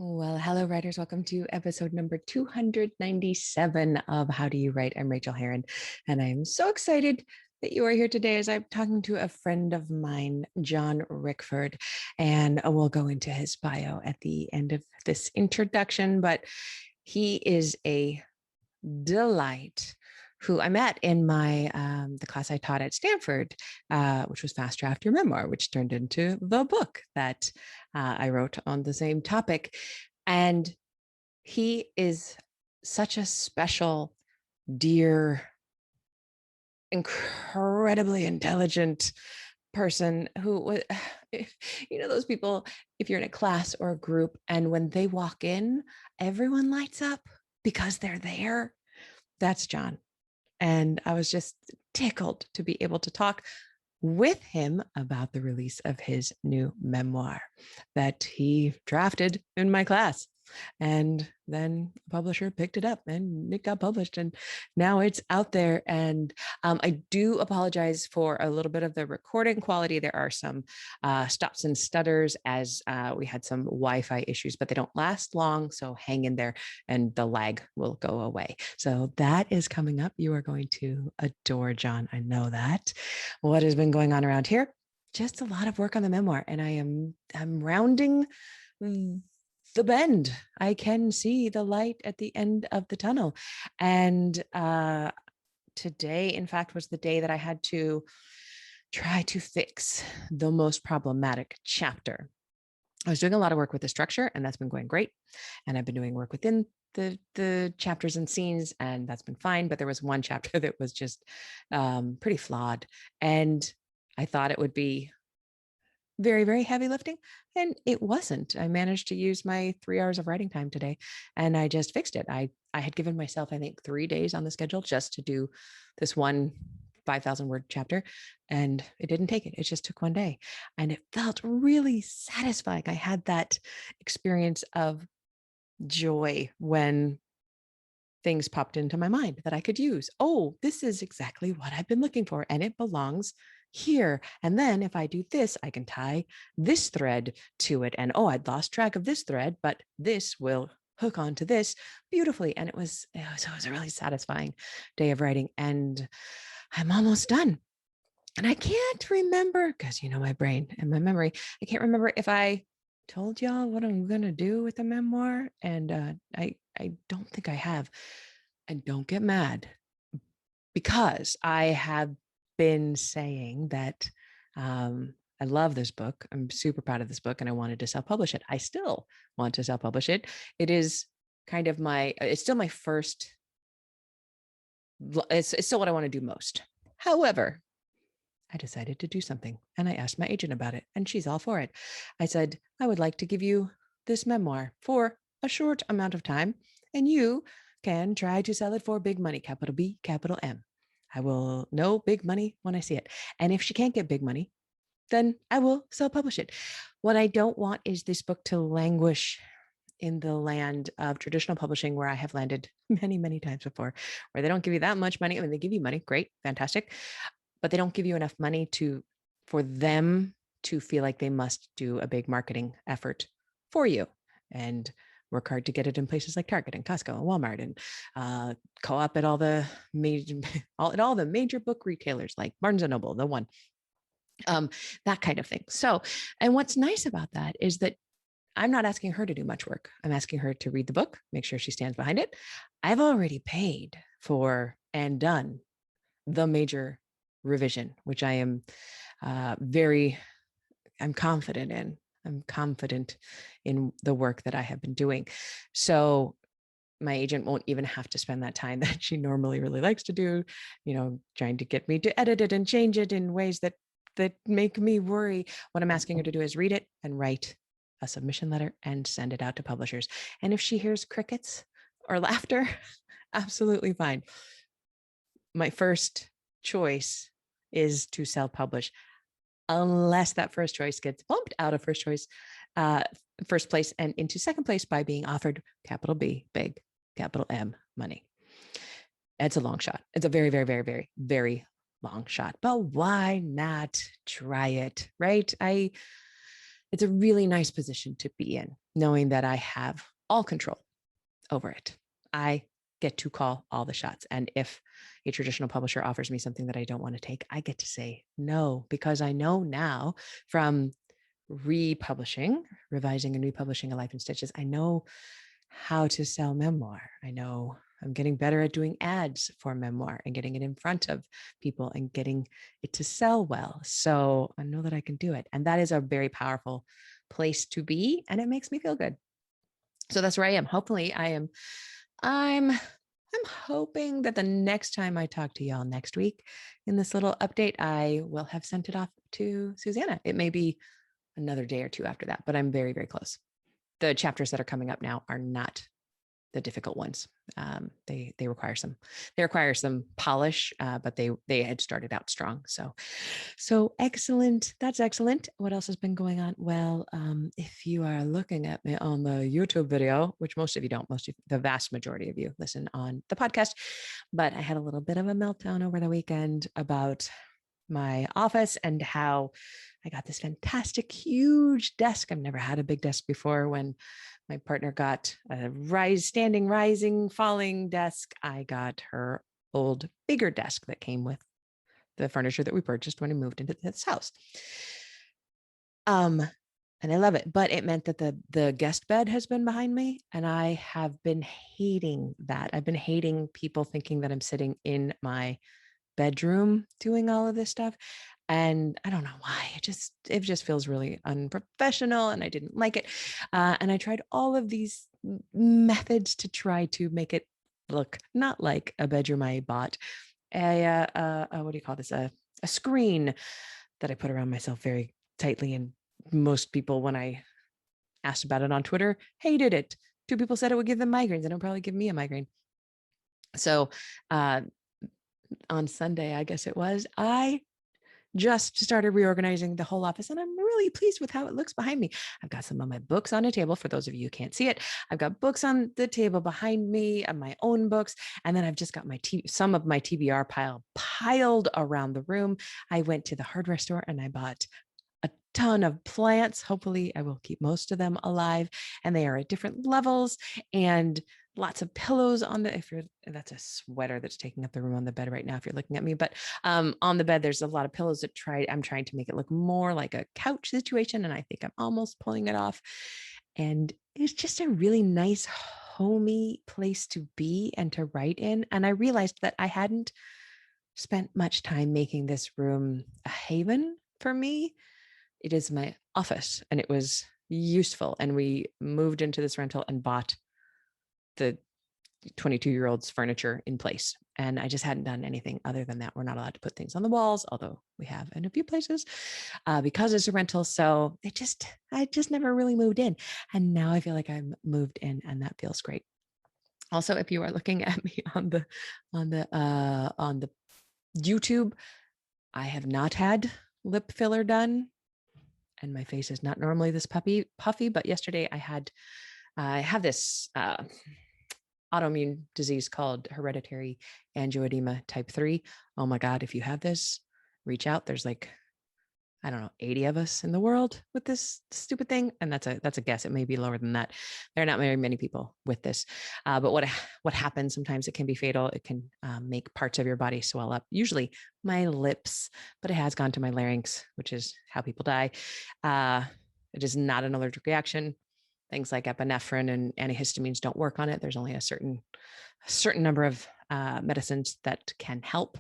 Well, hello, writers. Welcome to episode number 297 of How Do You Write? I'm Rachel Herron, and I'm so excited that you are here today as I'm talking to a friend of mine, John Rickford, and we'll go into his bio at the end of this introduction, but he is a delight who I met in my the class I taught at Stanford, which was Fast Draft Your Memoir, which turned into the book that I wrote on the same topic. And he is such a special, dear, incredibly intelligent person who, those people, if you're in a class or a group and when they walk in, everyone lights up because they're there. That's John. And I was just tickled to be able to talk with him about the release of his new memoir that he drafted in my class. And then a publisher picked it up and it got published and now it's out there. And I do apologize for a little bit of the recording quality. There are some stops and stutters as we had some Wi-Fi issues, but they don't last long. So hang in there and the lag will go away. So that is coming up. You are going to adore John. I know that. What has been going on around here? Just a lot of work on the memoir. And I'm rounding the bend. I can see the light at the end of the tunnel. And today, in fact, was the day that I had to try to fix the most problematic chapter. I was doing a lot of work with the structure, and that's been going great. And I've been doing work within the chapters and scenes, and that's been fine. But there was one chapter that was just pretty flawed. And I thought it would be very, very heavy lifting. And it wasn't. I managed to use my 3 hours of writing time today and I just fixed it. I had given myself, I think, 3 days on the schedule just to do this one 5,000 word chapter. And it didn't take it. It just took one day. And it felt really satisfying. I had that experience of joy when things popped into my mind that I could use. Oh, this is exactly what I've been looking for. And it belongs here. And then if I do this, I can tie this thread to it. And oh, I'd lost track of this thread, but this will hook onto this beautifully. And it was a really satisfying day of writing. And I'm almost done. And I can't remember, because my brain and my memory, I can't remember if I told y'all what I'm going to do with the memoir. And I don't think I have. And don't get mad, because I have been saying that I love this book. I'm super proud of this book and I wanted to self-publish it. I still want to self-publish it. It is kind of it's still my first, it's still what I want to do most. However, I decided to do something and I asked my agent about it and she's all for it. I said, I would like to give you this memoir for a short amount of time and you can try to sell it for big money, capital B, capital M. I will know big money when I see it. And if she can't get big money, then I will self-publish it. What I don't want is this book to languish in the land of traditional publishing where I have landed many, many times before, where they don't give you that much money. I mean, they give you money, great, fantastic, but they don't give you enough money for them to feel like they must do a big marketing effort for you and work hard to get it in places like Target and Costco and Walmart and co-op at all the major book retailers like Barnes and Noble, the one, that kind of thing. So, and what's nice about that is that I'm not asking her to do much work. I'm asking her to read the book, make sure she stands behind it. I've already paid for and done the major revision, which I am I'm confident in. I'm confident in the work that I have been doing. So my agent won't even have to spend that time that she normally really likes to do, trying to get me to edit it and change it in ways that make me worry. What I'm asking her to do is read it and write a submission letter and send it out to publishers. And if she hears crickets or laughter, absolutely fine. My first choice is to self-publish, unless that first choice gets bumped out of first place and into second place by being offered capital B, big, capital M money. It's a long shot. It's a very, very, very, very, very long shot, but why not try it, right? it's a really nice position to be in, knowing that I have all control over it. I get to call all the shots. And if a traditional publisher offers me something that I don't want to take, I get to say no, because I know now from republishing, revising and republishing A Life in Stitches, I know how to sell memoir. I know I'm getting better at doing ads for memoir and getting it in front of people and getting it to sell well. So I know that I can do it. And that is a very powerful place to be. And it makes me feel good. So that's where I am. Hopefully I'm hoping that the next time I talk to y'all next week in this little update, I will have sent it off to Susanna. It may be another day or two after that, but I'm very, very close. The chapters that are coming up now are not the difficult ones. They require some polish, but they had started out strong. So excellent. That's excellent. What else has been going on? Well, if you are looking at me on the YouTube video, which most of you don't, the vast majority of you listen on the podcast, but I had a little bit of a meltdown over the weekend about my office and how I got this fantastic, huge desk. I've never had a big desk before. When my partner got a standing, rising, falling desk, I got her old, bigger desk that came with the furniture that we purchased when we moved into this house. And I love it, but it meant that the guest bed has been behind me, and I have been hating that. I've been hating people thinking that I'm sitting in my bedroom doing all of this stuff. And I don't know why. It just feels really unprofessional, and I didn't like it. And I tried all of these methods to try to make it look not like a bedroom I bought. What do you call this? A screen that I put around myself very tightly. And most people, when I asked about it on Twitter, hated it. 2 people said it would give them migraines, and it'll probably give me a migraine. So on Sunday, I guess it was, I just started reorganizing the whole office, and I'm really pleased with how it looks behind me. I've got some of my books on a table. For those of you who can't see it, I've got books on the table behind me, and my own books. And then I've just got some of my TBR piled around the room. I went to the hardware store and I bought a ton of plants. Hopefully I will keep most of them alive, and they are at different levels, and lots of pillows on that's a sweater that's taking up the room on the bed right now if you're looking at me, but on the bed there's a lot of pillows I'm trying to make it look more like a couch situation, and I think I'm almost pulling it off. And it's just a really nice, homey place to be and to write in. And I realized that I hadn't spent much time making this room a haven for me. It is my office, and it was useful. And we moved into this rental and bought the 22-year-old's furniture in place. And I just hadn't done anything other than that. We're not allowed to put things on the walls, although we have in a few places because it's a rental. So I just never really moved in. And now I feel like I'm moved in, and that feels great. Also, if you are looking at me on the YouTube, I have not had lip filler done, and my face is not normally this puffy, but yesterday I have this autoimmune disease called hereditary angioedema type 3. Oh my God, if you have this, reach out. There's like, I don't know, 80 of us in the world with this stupid thing. And that's a guess. It may be lower than that. There are not very many people with this. But what happens sometimes, it can be fatal. It can make parts of your body swell up, usually my lips, but it has gone to my larynx, which is how people die. It is not an allergic reaction. Things like epinephrine and antihistamines don't work on it. There's only a certain number of medicines that can help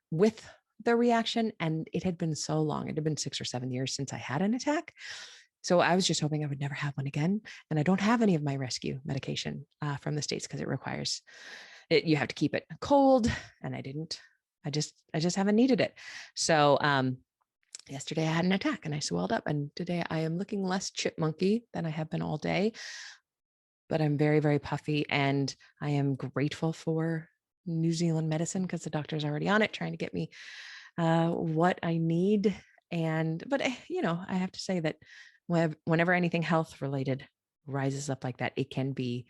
with the reaction. And it had been so long. It had been 6 or 7 years since I had an attack. So I was just hoping I would never have one again. And I don't have any of my rescue medication from the States because it requires it. You have to keep it cold. And I didn't. I just haven't needed it. So yesterday I had an attack and I swelled up, and today I am looking less chipmunky than I have been all day, but I'm very, very puffy, and I am grateful for New Zealand medicine because the doctor's already on it trying to get me what I need. But I have to say that whenever anything health related rises up like that, it can be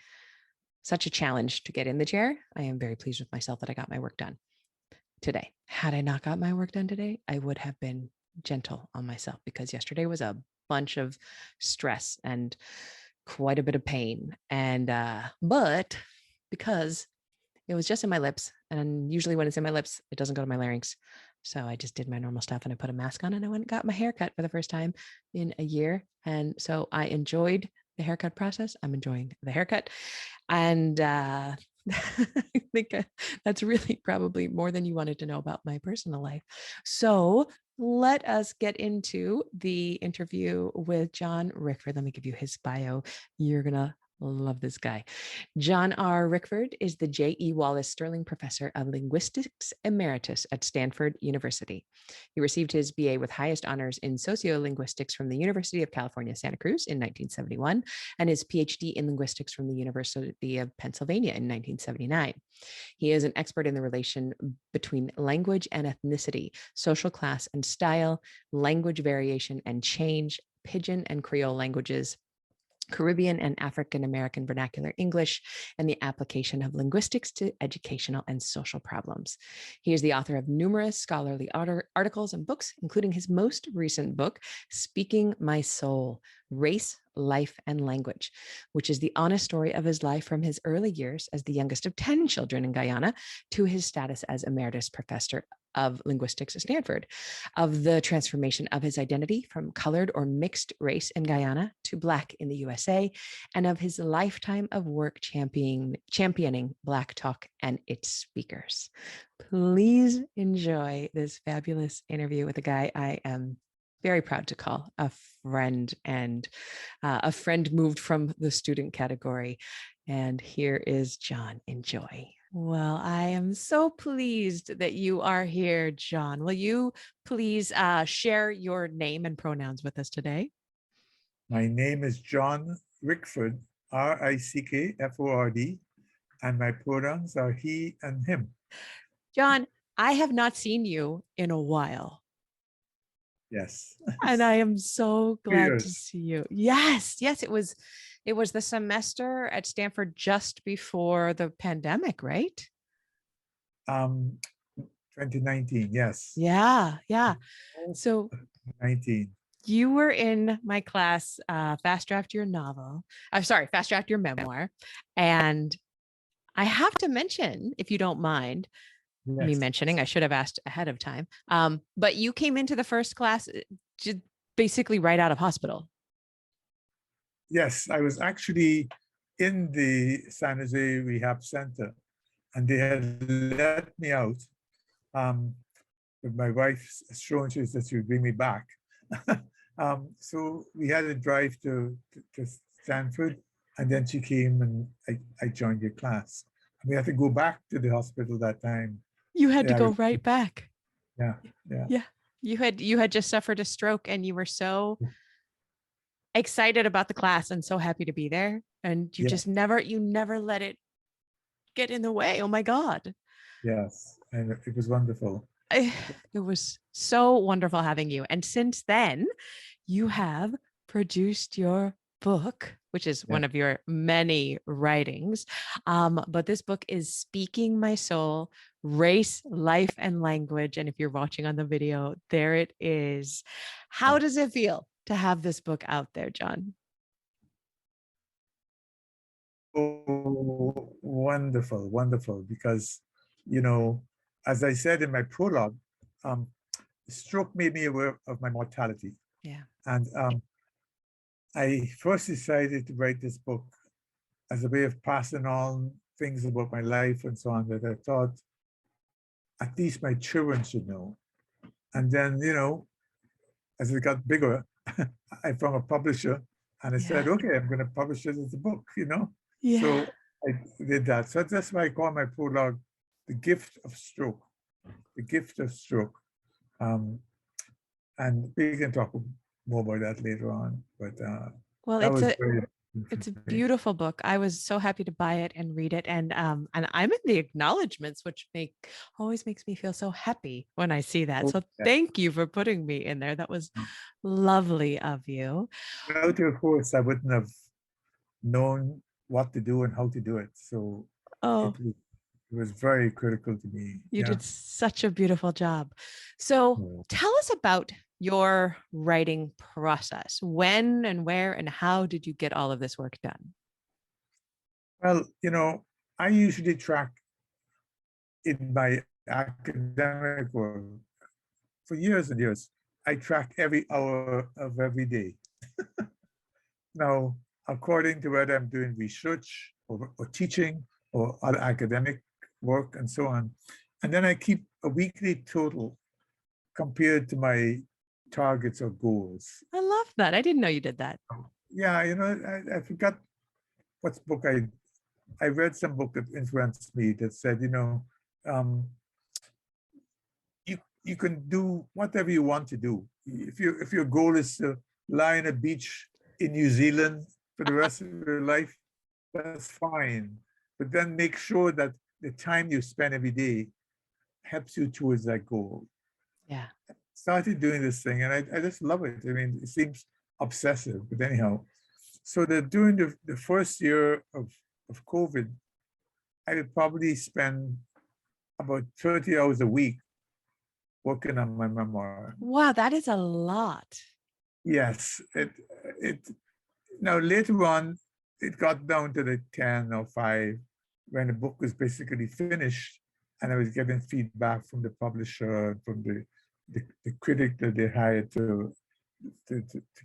such a challenge to get in the chair. I am very pleased with myself that I got my work done today. Had I not got my work done today, I would have been gentle on myself because yesterday was a bunch of stress and quite a bit of pain. And, but because it was just in my lips, and usually when it's in my lips, it doesn't go to my larynx. So I just did my normal stuff and I put a mask on and I went and got my haircut for the first time in a year. And so I enjoyed the haircut process. I'm enjoying the haircut. And I think that's really probably more than you wanted to know about my personal life. So let us get into the interview with John Rickford. Let me give you his bio. You're going to love this guy. John R. Rickford is the J.E. Wallace Sterling Professor of Linguistics Emeritus at Stanford University. He received his BA with highest honors in Sociolinguistics from the University of California, Santa Cruz in 1971, and his Ph.D. in linguistics from the University of Pennsylvania in 1979. He is an expert in the relation between language and ethnicity, social class and style, language variation and change, pidgin and creole languages, Caribbean and African American Vernacular English, and the application of linguistics to educational and social problems. He is the author of numerous scholarly articles and books, including his most recent book, Speaking My Soul, Race, Life, and Language, which is the honest story of his life from his early years as the youngest of 10 children in Guyana to his status as Emeritus Professor of Linguistics at Stanford, of the transformation of his identity from colored or mixed race in Guyana to Black in the USA, and of his lifetime of work championing Black talk and its speakers. Please enjoy this fabulous interview with a guy I am very proud to call a friend, and a friend moved from the student category. And here is John. Enjoy. Well, I am so pleased that you are here, John. Will you please share your name and pronouns with us today? My name is John Rickford, Rickford, and my pronouns are he and him. John, I have not seen you in a while. Yes. And I am so glad to Cheers. see you. Yes, yes, it was the semester at Stanford just before the pandemic, right? 2019, yes. Yeah, yeah. So 19. you were in my class, Fast Draft Your Novel. I'm sorry, Fast Draft Your Memoir. And I have to mention, if you don't mind me Yes. mentioning, I should have asked ahead of time. But you came into the first class just basically right out of hospital. Yes, I was actually in the San Jose Rehab Center, and they had let me out. But my wife's assurances that she would bring me back. So we had a drive to Stanford, and then she came and I joined your class. And we had to go back to the hospital that time. You had to go right back. Yeah, yeah. Yeah. You had just suffered a stroke and you were so excited about the class and so happy to be there. And you just never let it get in the way. Oh my God. Yes. And it was wonderful. It was so wonderful having you. And since then, you have produced your book, which is one of your many writings. But this book is Speaking My Soul, Race, Life, and Language. And if you're watching on the video, there it is. How does it feel to have this book out there, John? Oh, wonderful, wonderful. Because, as I said in my prologue, stroke made me aware of my mortality. Yeah. And I first decided to write this book as a way of passing on things about my life and so on that I thought at least my children should know. And then, as it got bigger, I found a publisher and I said, okay, I'm going to publish it as a book, So I did that. So that's why I call my prologue The Gift of Stroke. The Gift of Stroke. And we can talk more about that later on. But well, it's a beautiful book. I was so happy to buy it and read it. And I'm in the acknowledgments, which always makes me feel so happy when I see that. So thank you for putting me in there. That was lovely of you. Without your course, I wouldn't have known what to do and how to do it. So it was It was very critical to me. You Yeah. did such a beautiful job. So tell us about your writing process. When and where and how did you get all of this work done? Well, I usually track in my academic work for years and years. I track every hour of every day. Now, according to whether I'm doing research or teaching or other academic work and so on. And then I keep a weekly total compared to my targets or goals. I love that. I didn't know you did that. Yeah, I forgot what book I read some book that influenced me that said, um, you can do whatever you want to do. If your goal is to lie on a beach in New Zealand for the rest of your life, that's fine. But then make sure that the time you spend every day helps you towards that goal. Yeah. Started doing this thing and I just love it. I mean, it seems obsessive, but anyhow. So that during the first year of COVID, I would probably spend about 30 hours a week working on my memoir. Wow, that is a lot. Yes, it now later on it got down to the 10 or 5 when the book was basically finished and I was getting feedback from the publisher, from the critic that they hired to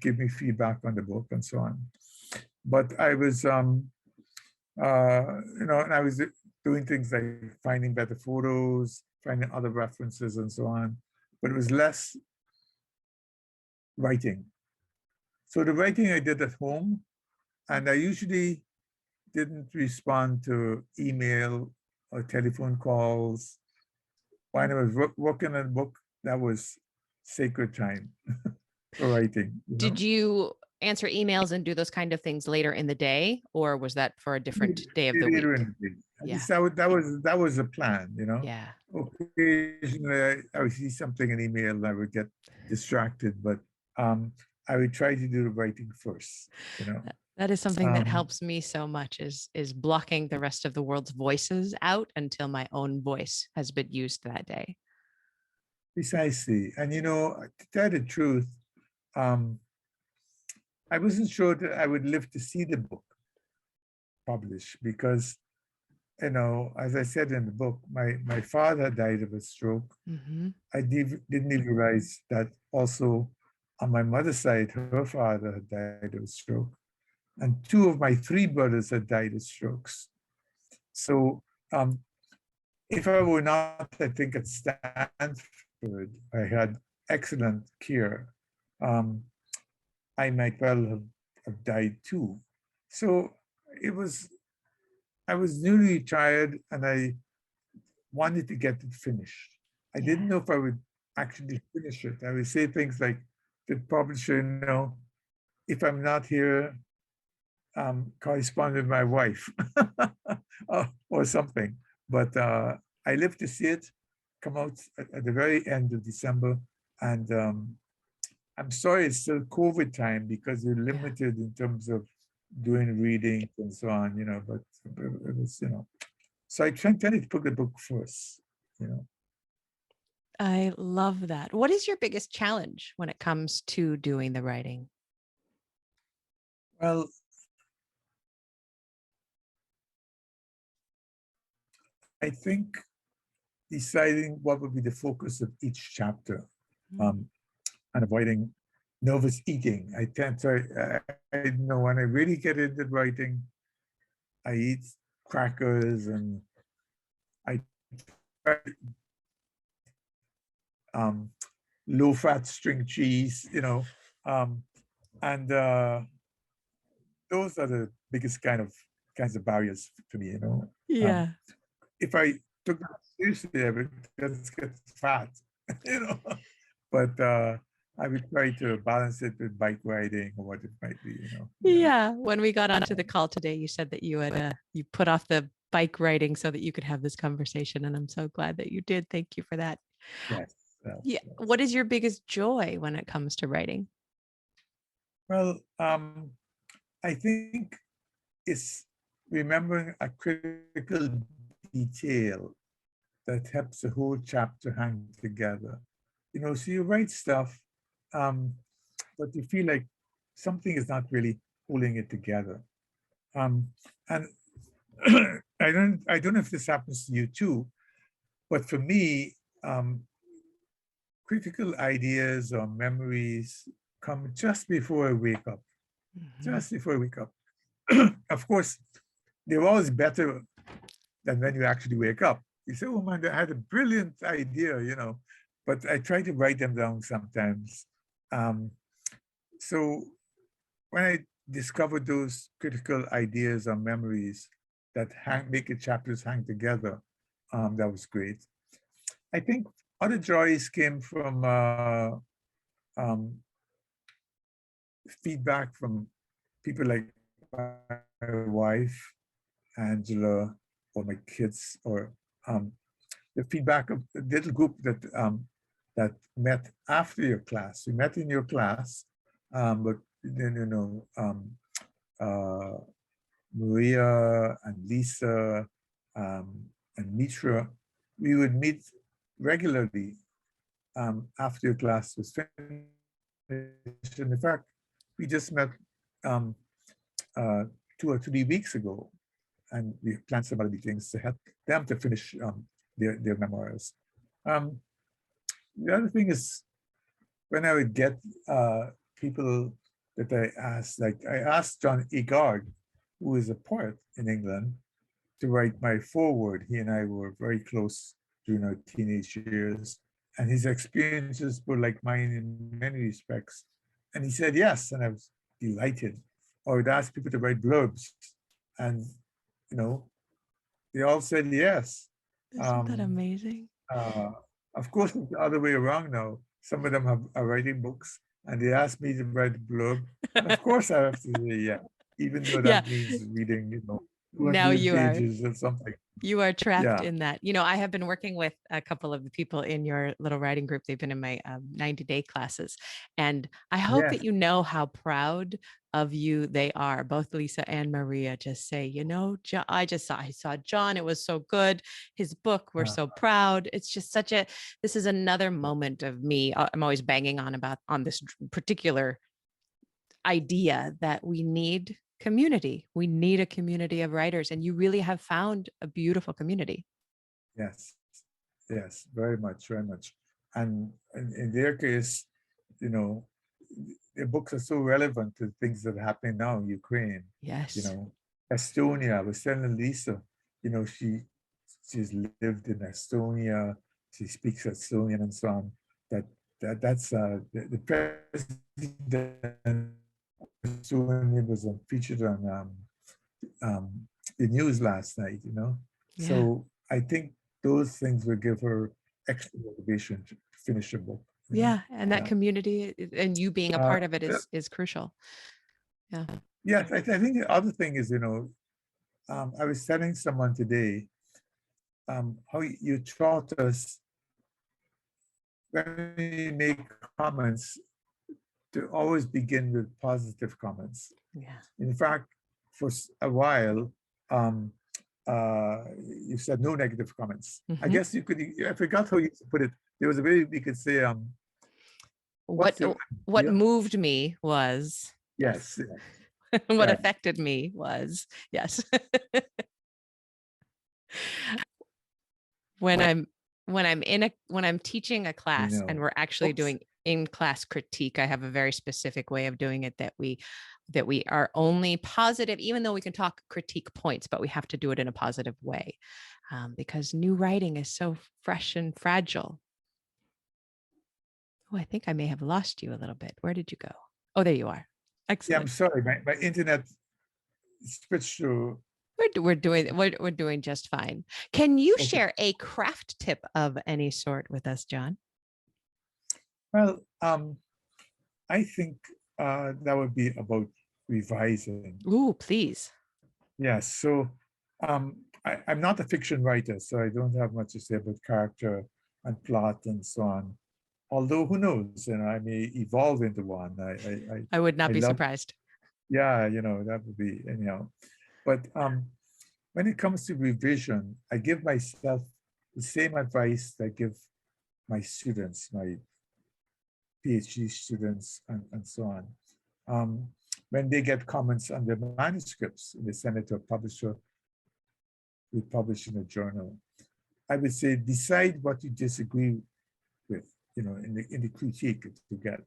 give me feedback on the book and so on. But I was and I was doing things like finding better photos, finding other references and so on. But it was less writing. So the writing I did at home, and I usually didn't respond to email or telephone calls. When I was working on a book, that was sacred time for writing. Did you answer emails and do those kind of things later in the day, or was that for a different day of the week? Later in the day. Yeah. That was a plan, Yeah. Occasionally I would see something in email and I would get distracted, but I would try to do the writing first, That is something that Um, helps me so much is blocking the rest of the world's voices out until my own voice has been used that day. Precisely. And to tell the truth, um, I wasn't sure that I would live to see the book published because, as I said in the book, my father died of a stroke. Mm-hmm. I didn't even realize that also on my mother's side, her father had died of a stroke. And 2 of my 3 brothers had died of strokes. So if I were not, I think, at Stanford, I had excellent care. I might well have died too. So I was newly retired and I wanted to get it finished. I didn't know if I would actually finish it. I would say things like the publisher, if I'm not here, correspond with my wife or something. But I lived to see it come out at the very end of December. And I'm sorry it's still COVID time because you're limited in terms of doing readings and so on, but it was, So I tried to put the book first, I love that. What is your biggest challenge when it comes to doing the writing? Well, I think deciding what would be the focus of each chapter and avoiding nervous eating. I tend to, I know when I really get into writing, I eat crackers and I try low-fat string cheese, and those are the biggest kinds of barriers for me, Yeah. If I took that seriously, I would just get fat, But I would try to balance it with bike riding or what it might be, Yeah. When we got onto the call today, you said that you had you put off the bike riding so that you could have this conversation, and I'm so glad that you did. Thank you for that. Yes. Yeah. What is your biggest joy when it comes to writing? Well, I think it's remembering a critical detail that helps the whole chapter hang together. You know, so you write stuff, but you feel like something is not really holding it together. And I don't know if this happens to you too, but for me, critical ideas or memories come just before I wake up. Just before I wake up. Of course, they're always better than when you actually wake up. You say, oh man, I had a brilliant idea, you know, but I try to write them down sometimes. So when I discovered those critical ideas or memories that make the chapters hang together, that was great. I think other joys came from feedback from people like my wife, Angela, or my kids, or the feedback of the little group that that met after your class. We met in your class, but then Maria and Lisa and Mitra, we would meet regularly after your class was finished. And in fact, we just met 2 or 3 weeks ago, and we planned some other meetings to help them to finish their memoirs. The other thing is, when I would get people that I asked, like I asked John Agard, who is a poet in England, to write my foreword. He and I were very close during our teenage years, and his experiences were like mine in many respects. And he said yes, and I was delighted. Or I'd ask people to write blurbs, and they all said yes. Isn't that amazing? Of course, it's the other way around now. Some of them are writing books, and they ask me to write a blurb, and of course I have to say yeah, even though that means reading, Now 200 you are pages or something. You are trapped Yeah. in that. I have been working with a couple of the people in your little writing group. They've been in my 90-day classes. And I hope that Yes. you know how proud of you they are. Both Lisa and Maria just say, John, I saw John. It was so good. His book, we're so proud. It's just this is another moment of me. I'm always banging on this particular idea that we need community. We need a community of writers, and you really have found a beautiful community. Yes, very much, very much. And in their case, their books are so relevant to things that are happening now in Ukraine. Yes. Estonia. I was telling Lisa, she's lived in Estonia. She speaks Estonian and so on. That's the president Estonia was featured on the news last night. Yeah. So I think those things will give her extra motivation to finish her book. Yeah, and that community and you being a part of it is crucial. Yeah. Yes, I think the other thing is, I was telling someone today how you taught us when we make comments to always begin with positive comments. Yeah. In fact, for a while, you said no negative comments. Mm-hmm. I guess you could, I forgot how you put it. There was a way we could say, what moved me was. Yes. What affected me was, yes. When I'm teaching a class and we're actually doing in-class critique, I have a very specific way of doing it that we are only positive, even though we can talk critique points, but we have to do it in a positive way because new writing is so fresh and fragile. Oh, I think I may have lost you a little bit. Where did you go? Oh, there you are. Excellent. Yeah, I'm sorry. My internet switched to. We're doing just fine. Can you share a craft tip of any sort with us, John? Well, I think that would be about revising. Ooh, please. Yes. So I'm not a fiction writer, so I don't have much to say about character and plot and so on. Although who knows, I may evolve into one. I would not be surprised. Yeah, that would be, But when it comes to revision, I give myself the same advice that I give my students, my PhD students, and so on. When they get comments on their manuscripts and they send it to a publisher, we publish in a journal. I would say decide what you disagree with, in the critique that you get.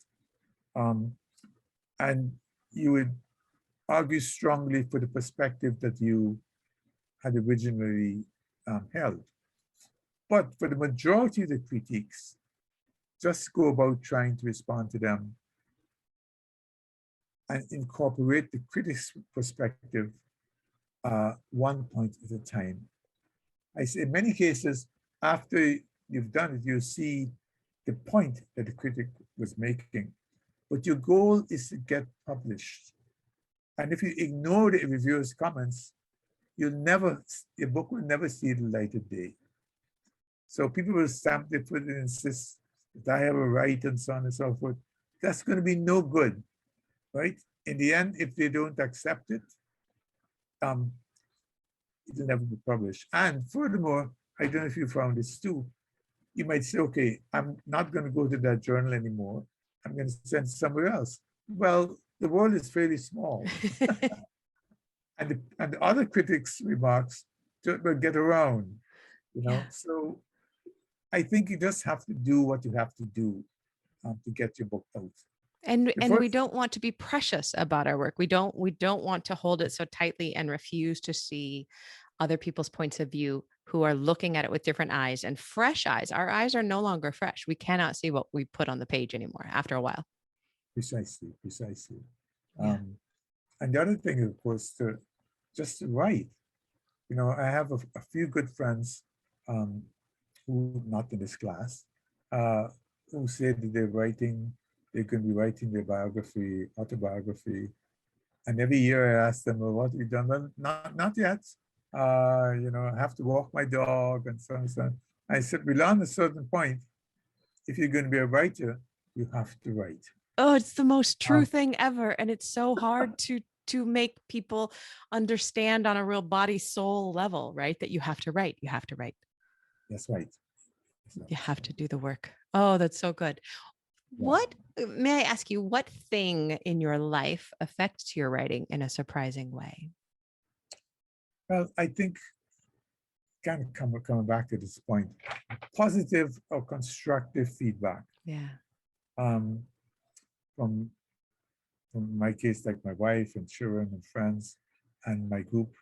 And you would argue strongly for the perspective that you had originally held. But for the majority of the critiques, just go about trying to respond to them and incorporate the critic's perspective one point at a time. I say in many cases, after you've done it, you see the point that the critic was making, but your goal is to get published. And if you ignore the reviewer's comments, your book will never see the light of day. So people will stamp their foot and insist that I have a right and so on and so forth. That's going to be no good, right? In the end, if they don't accept it, it'll never be published. And furthermore, I don't know if you found this too, you might say, okay, I'm not going to go to that journal anymore. I'm going to send it somewhere else. Well, the world is fairly small. and the other critics' remarks will get around, Yeah. So I think you just have to do what you have to do to get your book out. And we don't want to be precious about our work. We don't want to hold it so tightly and refuse to see other people's points of view who are looking at it with different eyes and fresh eyes. Our eyes are no longer fresh. We cannot see what we put on the page anymore after a while. Precisely. Yeah. And the other thing, of course, just to write. I have a few good friends who, not in this class, who said that they're going to be writing their autobiography. And every year I ask them, well, what have you done? Well, not yet. I have to walk my dog and so on and so on. I said, beyond a certain point, if you're going to be a writer, you have to write. Oh, it's the most true thing ever. And it's so hard to make people understand on a real body soul level, right? That you have to write. You have to write. That's right. You have to do the work. Oh, that's so good. Yeah. May I ask you, what thing in your life affects your writing in a surprising way? Well, I think kind of coming back to this point, positive or constructive feedback. Yeah. From my case, like my wife and children and friends, and my group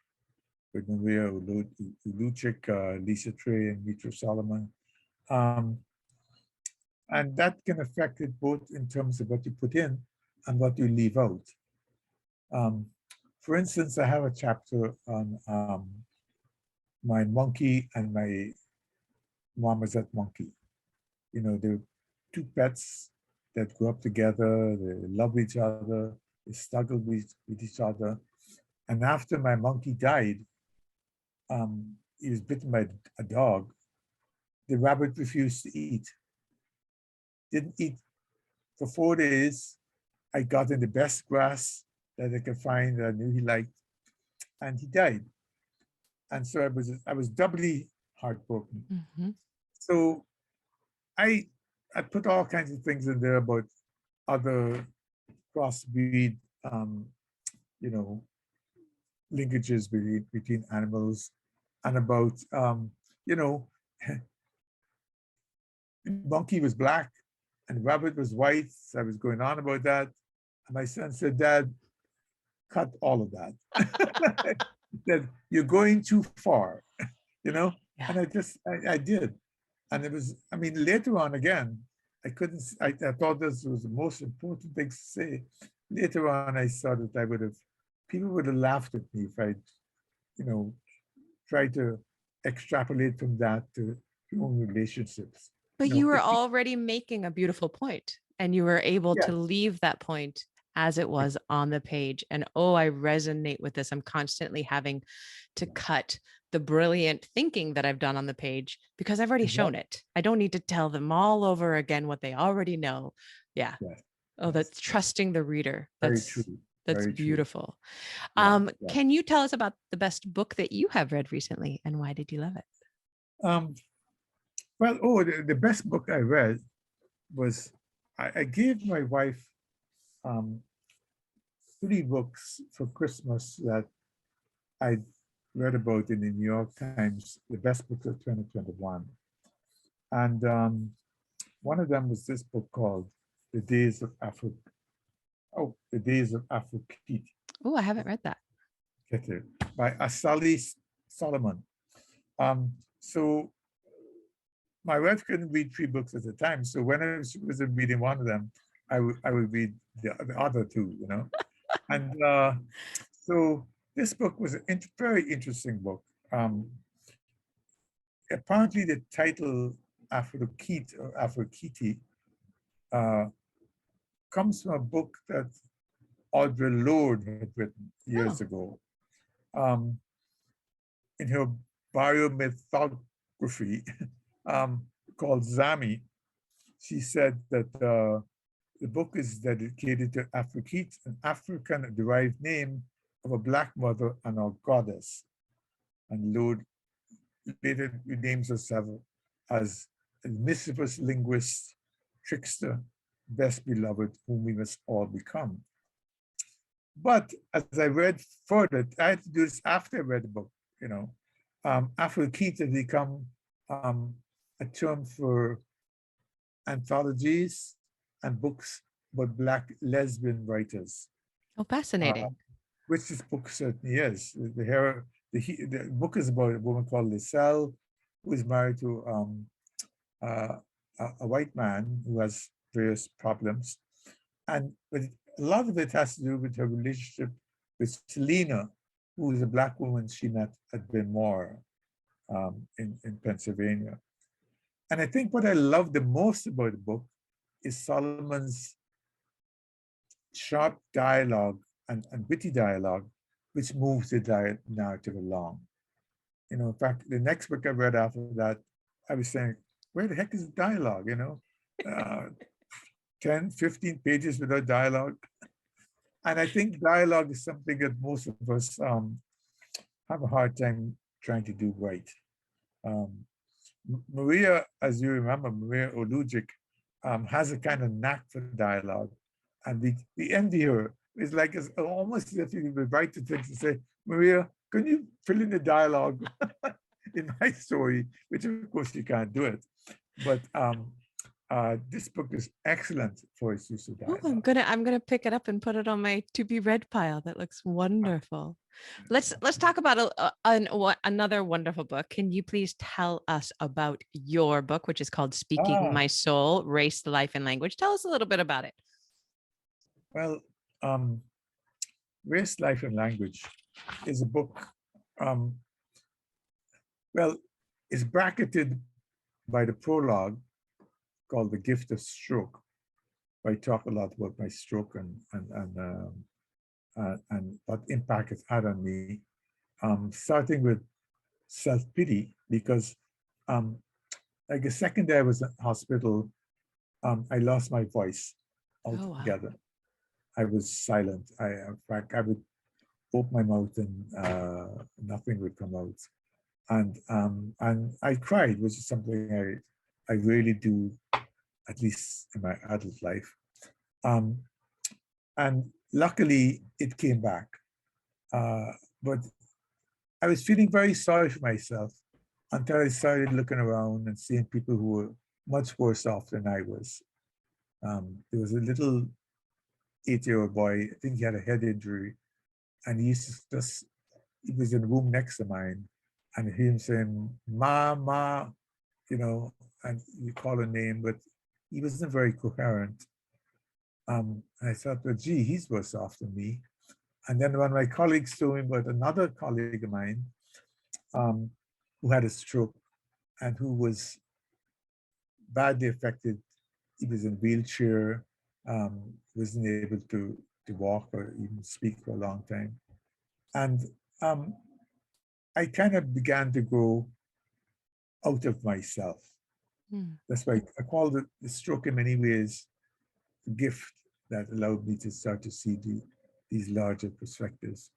with Maria Uluchik, Lisa Trey, and Mitra Solomon. And that can affect it both in terms of what you put in and what you leave out. For instance, I have a chapter on my monkey and my marmoset monkey. They're two pets that grew up together, they love each other, they struggle with each other. And after my monkey died, he was bitten by a dog. The rabbit refused to eat. Didn't eat for 4 days. I got in the best grass that I could find that I knew he liked, and he died. And so I was doubly heartbroken. Mm-hmm. So I put all kinds of things in there about other crossbreed, linkages between animals, and about, monkey was black and rabbit was white. So I was going on about that. And my son said, Dad, cut all of that. That you're going too far, Yeah. And I did. And it was, later on again, I thought this was the most important thing to say. Later on, I saw that people would have laughed at me if I'd, tried to extrapolate from that to human relationships. But you were already making a beautiful point, and you were able to leave that point as it was on the page. And I resonate with this. I'm constantly having to cut the brilliant thinking that I've done on the page because I've already shown it. I don't need to tell them all over again what they already know. Yeah. Oh, that's trusting the reader. Very true. That's very true. beautiful. Yeah, yeah. Can you tell us about the best book that you have read recently and why did you love it? Um, well, the best book I read was I gave my wife um, 3 books for Christmas that I read about in the New York Times, the best books of 2021. And one of them was this book called The Days of Africa. Oh, The Days of Africa Oh, I haven't read that. by Asali Solomon. So my wife couldn't read 3 books at a time. So when she was reading one of them, I would read the other 2, you know. And so this book was a very interesting book. Apparently the title Afrokeet or Afrokiti comes from a book that Audre Lorde had written years Oh, ago. In her biomythography called Zami, she said that the book is dedicated to Afrokit, an African-derived name of a Black mother and a goddess. And Lorde later names herself as a mischievous linguist, trickster, best beloved, whom we must all become. But as I read further, I had to do this after I read the book, you know. Afrokit has become a term for anthologies and books about Black lesbian writers, oh, fascinating. which this book certainly is. The book is about a woman called Liselle, who is married to a white man who has various problems. But a lot of it has to do with her relationship with Selena, who is a Black woman she met at Benmore in Pennsylvania. And I think what I love the most about the book is Solomon's sharp dialogue and witty dialogue, which moves the narrative along. You know, in fact, the next book I read after that, I was saying, where the heck is the dialogue, you know? 10, 15 pages without dialogue. And I think dialogue is something that most of us have a hard time trying to do right. Maria, as you remember, Maria Olujic has a kind of knack for dialogue. And we envy her. It's like it's almost as if you would write the text and say, Maria, can you fill in the dialogue in my story? Which of course you can't do it. But this book is excellent for its use of Oh, dialogue. I'm gonna pick it up and put it on my to be read pile. That looks wonderful. Let's talk about another wonderful book. Can you please tell us about your book, which is called Speaking Ah, My Soul: Race, Life, and Language? Tell us a little bit about it. well, Race, Life, and Language is a book, well, it's bracketed by the prologue called The Gift of Stroke. I talk a lot about my stroke and what impact it's had on me, starting with self-pity, because like the second day I was in hospital, I lost my voice Oh, wow. altogether. I was silent. In fact, I would open my mouth and nothing would come out. And I cried, which is something I really do, at least in my adult life. And luckily, it came back. But I was feeling very sorry for myself until I started looking around and seeing people who were much worse off than I was. There was a little 8-year-old boy, I think he had a head injury, and he was in the room next to mine, and I hear him saying, Ma, Ma, you know, and you call a name, but he wasn't very coherent. I thought, well, gee, he's worse off than me. And then when my colleagues told me about another colleague of mine who had a stroke and who was badly affected, he was in a wheelchair, wasn't able to walk or even speak for a long time. And I kind of began to grow out of myself. That's why I call the stroke in many ways the gift that allowed me to start to see these larger perspectives.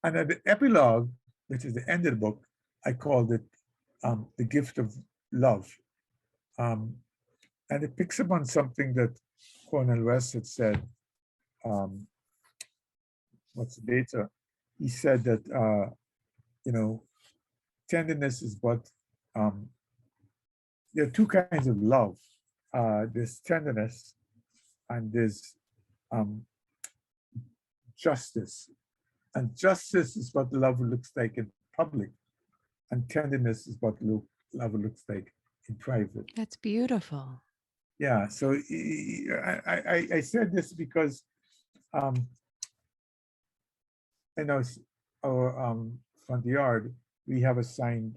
And at the epilogue, which is the end of the book, I called it The Gift of Love. And it picks up on something that Cornel West had said, what's later. He said that, tenderness is what, there are two kinds of love. There's tenderness and there's justice. And justice is what love looks like in public. And tenderness is what love looks like in private. That's beautiful. Yeah, so I said this because in our front yard, we have a sign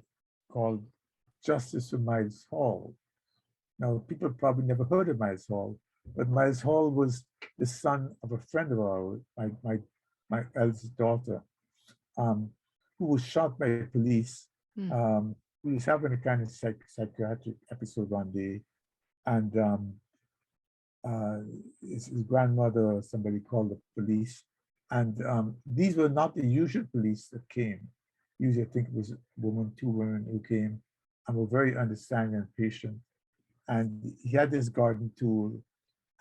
called Justice for Miles Hall. Now, people probably never heard of Miles Hall, but Miles Hall was the son of a friend of ours, my eldest daughter, who was shot by police. He was having a kind of psychiatric episode one day, and his grandmother or somebody called the police. And these were not the usual police that came. Usually, I think it was two women who came and were very understanding and patient. And he had this garden tool,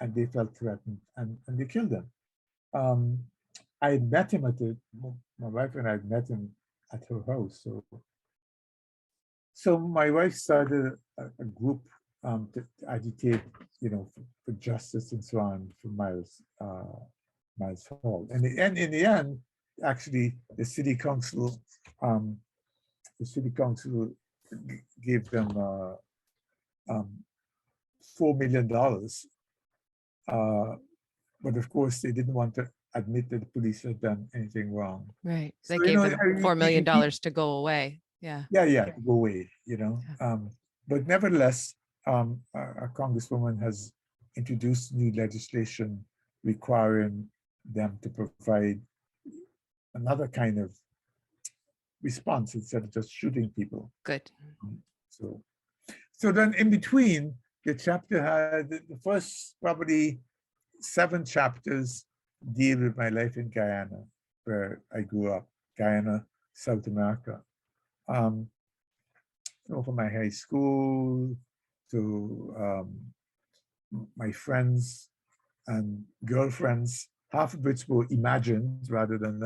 and they felt threatened, and they killed him. I had met him my wife and I had met him at her house. So my wife started a group to agitate, for justice and so on for Miles Hall. And in the end, actually, the city council gave them $4 million. But of course, they didn't want to admit that the police had done anything wrong. Right. So, They gave them $4 million to go away. Yeah. Yeah, to go away, Yeah. But nevertheless, a congresswoman has introduced new legislation requiring them to provide another kind of response instead of just shooting people. Good. So then in between, the chapter had the first probably 7 chapters deal with my life in Guyana, where I grew up, Guyana, South America. From my high school to my friends and girlfriends, half of which were imagined rather than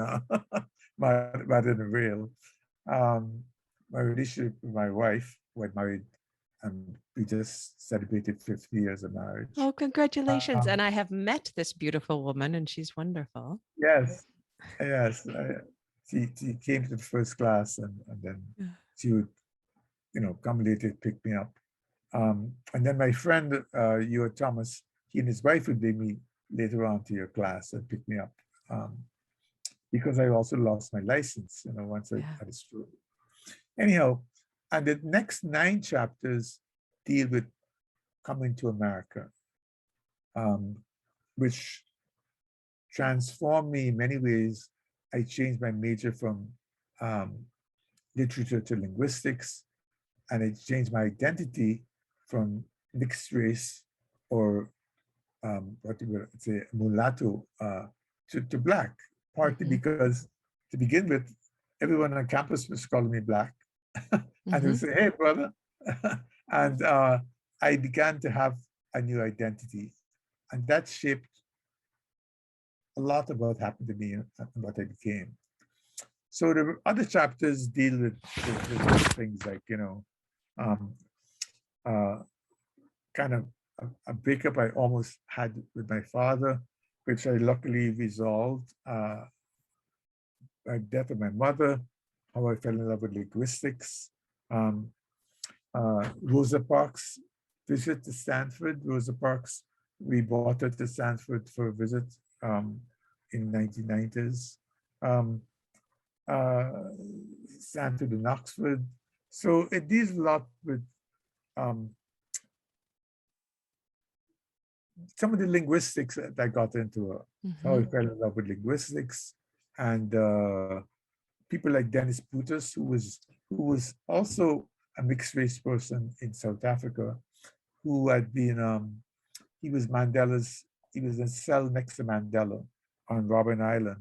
real. My relationship with my wife, who I married, and we just celebrated 50 years of marriage. Oh, congratulations. And I have met this beautiful woman, and she's wonderful. Yes. She came to the first class, and then she would, come later, pick me up. And then my friend, Thomas, he and his wife would bring me later on to your class and pick me up. Because I also lost my license, once I had a stroke. Anyhow, and the next 9 chapters deal with coming to America, which transformed me in many ways. I changed my major from literature to linguistics, and it changed my identity from mixed race or what you would say mulatto to Black, partly because to begin with, everyone on campus was calling me Black. And they would say, "Hey, brother." And I began to have a new identity. And that shaped a lot of what happened to me and what I became. So the other chapters deal with things like, kind of a breakup I almost had with my father, which I luckily resolved. The death of my mother, how I fell in love with linguistics. Rosa Parks visit to Stanford. Rosa Parks, we brought her to Stanford for a visit in 1990s. Stanford and Oxford. So it deals a lot with some of the linguistics that I got into, how I fell in love with linguistics, and people like Dennis Brutus, who was also a mixed race person in South Africa, who had been he was in cell next to Mandela on Robben Island,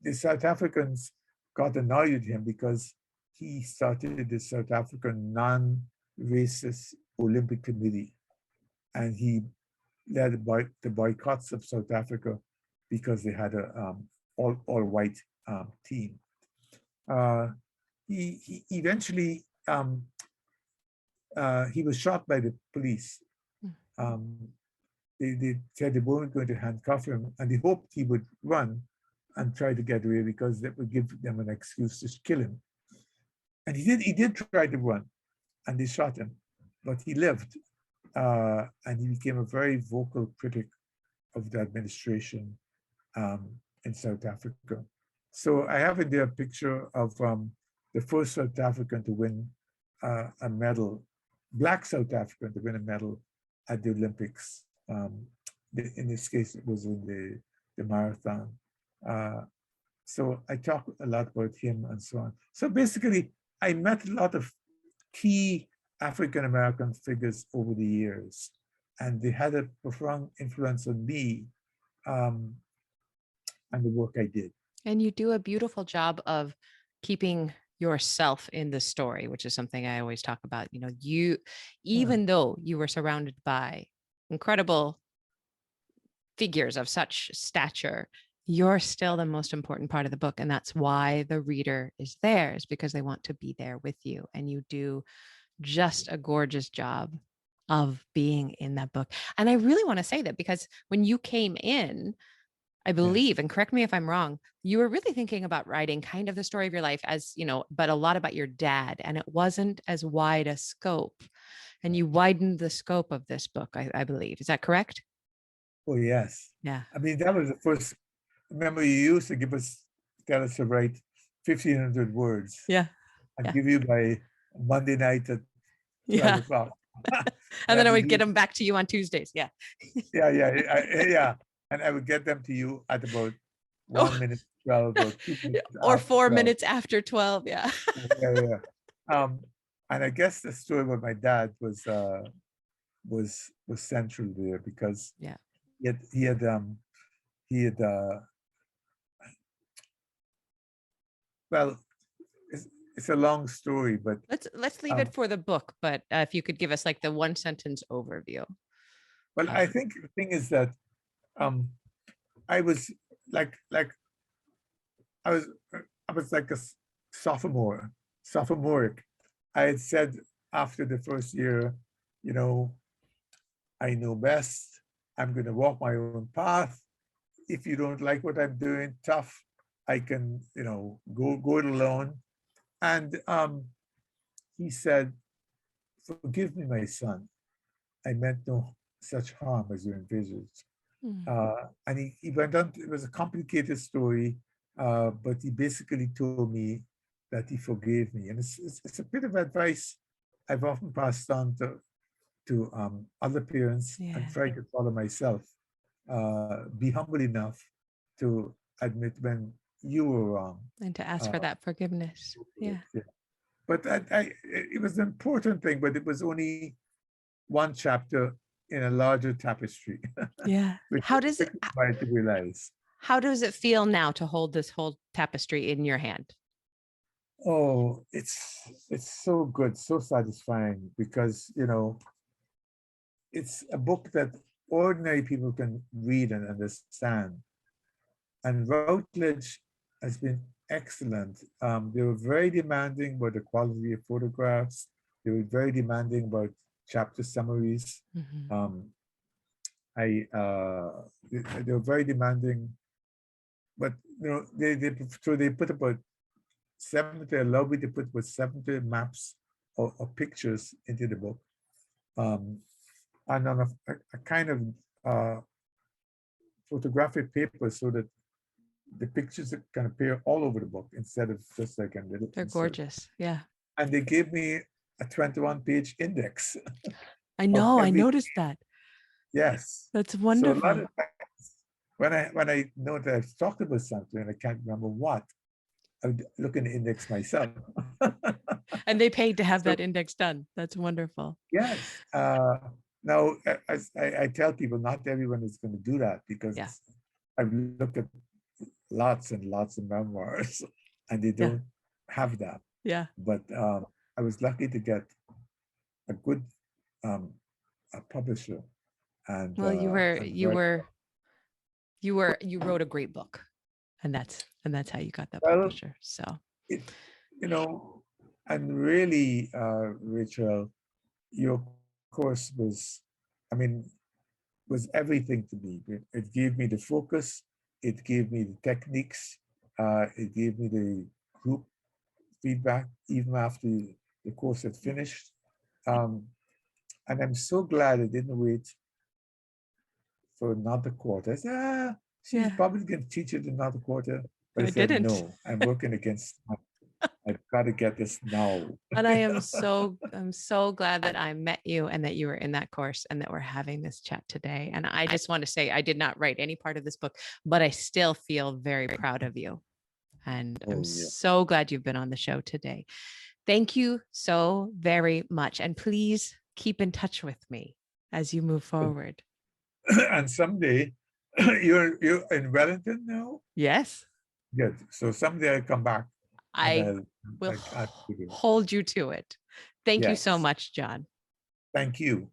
the South Africans got annoyed with him because he started the South African non-racist Olympic Committee, and he led the boycotts of South Africa because they had a all white team. He eventually he was shot by the police. They said they weren't going to handcuff him, and they hoped he would run and try to get away because that would give them an excuse to kill him. And he did try to run, and they shot him, but he lived, and he became a very vocal critic of the administration in South Africa. So I have in there a picture of the first South African to win a medal, Black South African to win a medal at the Olympics. In this case, it was in the marathon. So I talk a lot about him and so on. So basically, I met a lot of key African American figures over the years, and they had a profound influence on me and the work I did. And you do a beautiful job of keeping yourself in the story, which is something I always talk about. You know, even though you were surrounded by incredible figures of such stature, you're still the most important part of the book. And that's why the reader is there, is because they want to be there with you. And you do just a gorgeous job of being in that book. And I really want to say that because when you came in, I believe, and correct me if I'm wrong, you were really thinking about writing kind of the story of your life as, you know, but a lot about your dad, and it wasn't as wide a scope. And you widened the scope of this book, I believe. Is that correct? Oh, yes. Yeah. I mean, that was the first, remember you used to tell us to write 1,500 words. Yeah. I'd give you by Monday night at 12 o'clock. And then I would get them back to you on Tuesdays. Yeah. Yeah. And I would get them to you at about 1 minute 12 or 2 minutes or 4 12. minutes after 12. Yeah. And I guess the story about my dad was central there because he had well, it's a long story, but let's leave it for the book. But if you could give us like the one sentence overview. Well, I think the thing is that I was like I was like a sophomoric. I had said after the first year, you know, I know best. I'm going to walk my own path. If you don't like what I'm doing, tough. I can, you know, go it alone. And he said, "Forgive me, my son. I meant no such harm as you envisaged." And he went on. It was a complicated story, but he basically told me that he forgave me, and it's a bit of advice I've often passed on to other parents and try to follow myself. Be humble enough to admit when you were wrong and to ask for that forgiveness. Yeah. But it was an important thing, but it was only one chapter in a larger tapestry. Yeah. How does it to realize? How does it feel now to hold this whole tapestry in your hand? Oh, it's so good, so satisfying, because, you know, it's a book that ordinary people can read and understand. And Routledge has been excellent. They were very demanding about the quality of photographs. They were very demanding about chapter summaries. They were very demanding, but you know, they put about 70, allowed me to put about 70 maps or pictures into the book, and on a kind of photographic paper, so that the pictures can appear all over the book instead of just like a little. They're gorgeous, yeah. And they gave me a 21-page index. I know, I noticed that. Yes, that's wonderful. So a lot of times when I know that I've talked about something and I can't remember what, I would look in the index myself. And they paid to have that index done. That's wonderful. Yes, Now, as I tell people, not everyone is going to do that because Yeah. I've looked at lots and lots of memoirs and they Yeah. don't have that. Yeah. But I was lucky to get a good a publisher, and Well, I'm very you wrote a great book, and that's how you got that well. publisher. So It, you know, and really, Rachel, your course was, I mean, was everything to me. It gave me the focus, it gave me the techniques, it gave me the group feedback even after the course had finished. Um, and I'm so glad I didn't wait for another quarter. I said, she's yeah, probably going to teach it another quarter. But I I said, didn't. no, I'm working against time. I've got to get this now. And I'm so glad that I met you and that you were in that course and that we're having this chat today. And I just want to say I did not write any part of this book, but I still feel very proud of you. And I'm Oh, yeah. so glad you've been on the show today. Thank you so very much. And please keep in touch with me as you move forward. And someday, you're in Wellington now? Yes, Good. So someday I'll come back and I will I'll give you. hold you to it. Thank you so Yes. much, John. Thank you.